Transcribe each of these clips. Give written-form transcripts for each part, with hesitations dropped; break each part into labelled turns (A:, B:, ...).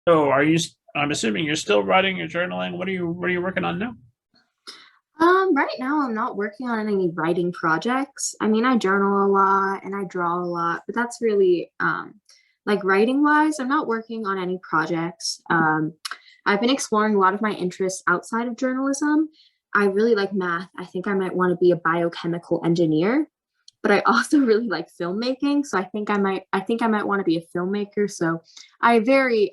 A: So I'm assuming you're still writing or journaling. What are you working on now?
B: Right now I'm not working on any writing projects. I mean, I journal a lot and I draw a lot, but that's really like writing wise, I'm not working on any projects. I've been exploring a lot of my interests outside of journalism. I really like math. I think I might want to be a biochemical engineer, but I also really like filmmaking. So I think I might want to be a filmmaker. So I have very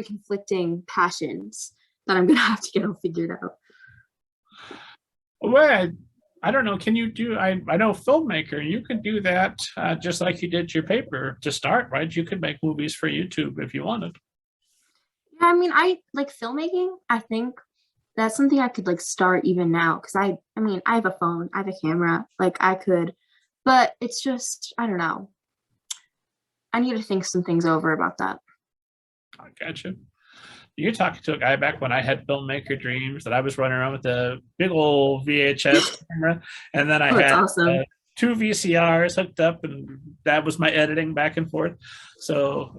B: conflicting passions that I'm gonna have to get all figured out.
A: Well, I don't know. Can you do? I know filmmaker. You could do that just like you did your paper to start, right? You could make movies for YouTube if you wanted.
B: Yeah, I mean, I like filmmaking. I think that's something I could like start even now because I mean, I have a phone, I have a camera, like I could, but it's just, I don't know. I need to think some things over about that.
A: I got you. You're talking to a guy back when I had filmmaker dreams that I was running around with a big old VHS camera, and then I
B: Oh, that's
A: had
B: awesome.
A: two VCRs hooked up, and that was my editing back and forth. So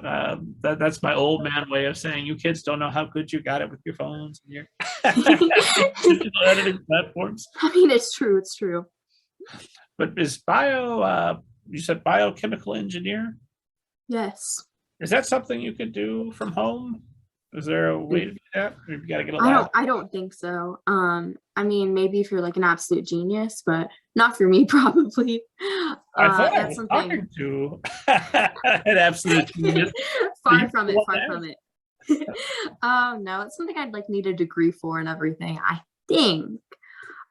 A: that's my old man way of saying you kids don't know how good you got it with your phones and your digital editing platforms.
B: I mean, it's true, it's true.
A: But you said biochemical engineer?
B: Yes.
A: Is that something you could do from home? Is there a way to do that? Or you got to get a
B: I
A: lab?
B: don't I don't think so. I mean, maybe if you're like an absolute genius, but not for me, probably.
A: I thought I
B: That's
A: was
B: something
A: talking to an absolute genius. Are you
B: far from it,
A: the
B: far
A: one
B: from it. No, it's something I'd like need a degree for and everything, I think.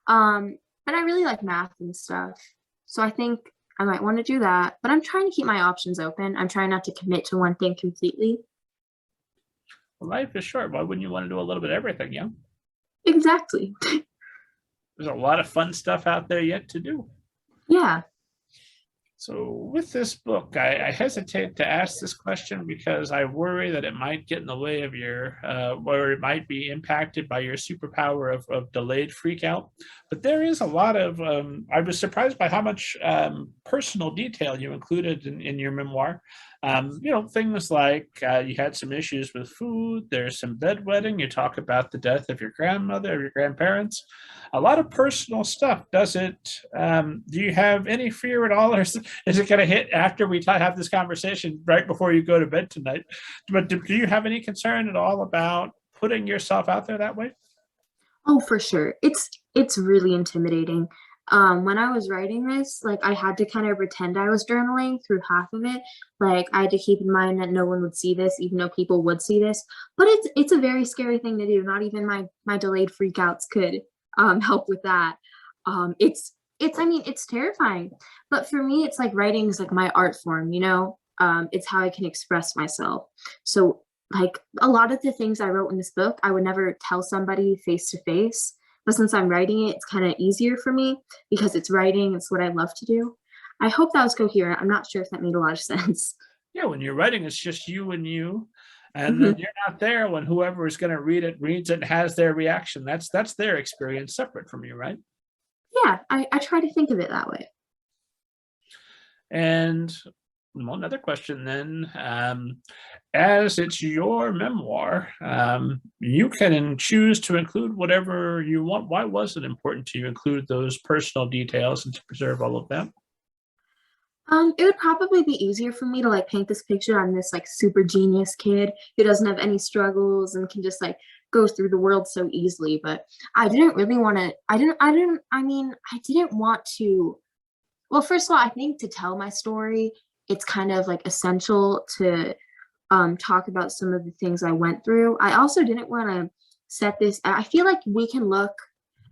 B: But I really like math and stuff. So I think I might want to do that. But I'm trying to keep my options open. I'm trying not to commit to one thing completely.
A: Life is short. Why wouldn't you want to do a little bit of everything? Yeah,
B: Exactly.
A: there's a lot of fun stuff out there yet to do.
B: Yeah.
A: So with this book, I hesitate to ask this question because I worry that it might get in the way of or it might be impacted by your superpower of delayed freak out. But there is a lot of, I was surprised by how much personal detail you included in your memoir. Things like you had some issues with food, there's some bedwetting, you talk about the death of your grandmother, of your grandparents, a lot of personal stuff. Do you have any fear at all, or is it going to hit after we have this conversation right before you go to bed tonight? But do you have any concern at all about putting yourself out there that way?
B: Oh, for sure. It's really intimidating. When I was writing this, like I had to kind of pretend I was journaling through half of it. Like I had to keep in mind that no one would see this, even though people would see this. But it's a very scary thing to do. Not even my delayed freakouts could help with that. It's I mean it's terrifying. But for me, it's like writing is like my art form, you know? It's how I can express myself. So like a lot of the things I wrote in this book, I would never tell somebody face to face. But since I'm writing it, it's kind of easier for me because it's writing, it's what I love to do. I hope that was coherent. I'm not sure if that made a lot of sense.
A: Yeah, when you're writing, it's just you and you, and then
B: Mhm.
A: you're not there when whoever is going to read it reads it and has their reaction. That's their experience separate from you, right?
B: Yeah, I try to think of it that way.
A: And one other question then, as it's your memoir, you can choose to include whatever you want. Why was it important to you include those personal details and to preserve all of that?
B: It would probably be easier for me to like paint this picture on this like super genius kid who doesn't have any struggles and can just like go through the world so easily. But I didn't really want to, I mean, I didn't want to. Well, first of all, I think to tell my story, it's kind of like essential to talk about some of the things I went through. I also didn't want to set this. I feel like we can look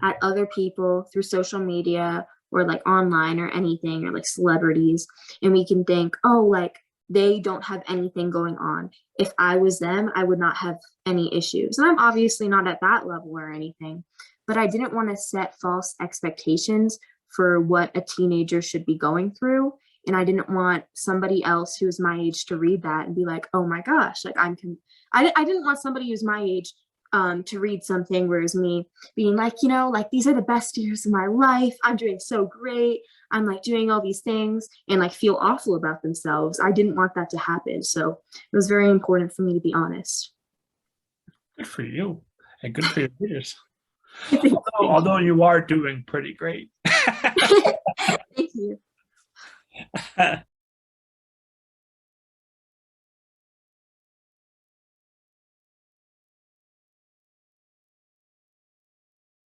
B: at other people through social media or like online or anything or like celebrities, and we can think, oh, like they don't have anything going on. If I was them, I would not have any issues. And I'm obviously not at that level or anything, but I didn't want to set false expectations for what a teenager should be going through. And I didn't want somebody else who's my age to read that and be like, oh my gosh, like I didn't want somebody who's my age to read something, whereas me being like, you know, like these are the best years of my life. I'm doing so great. I'm like doing all these things and like feel awful about themselves. I didn't want that to happen. So it was very important for me to be honest.
A: Good for you, and good for your readers.
B: Thank you.
A: Although you are doing pretty great.
B: Thank you.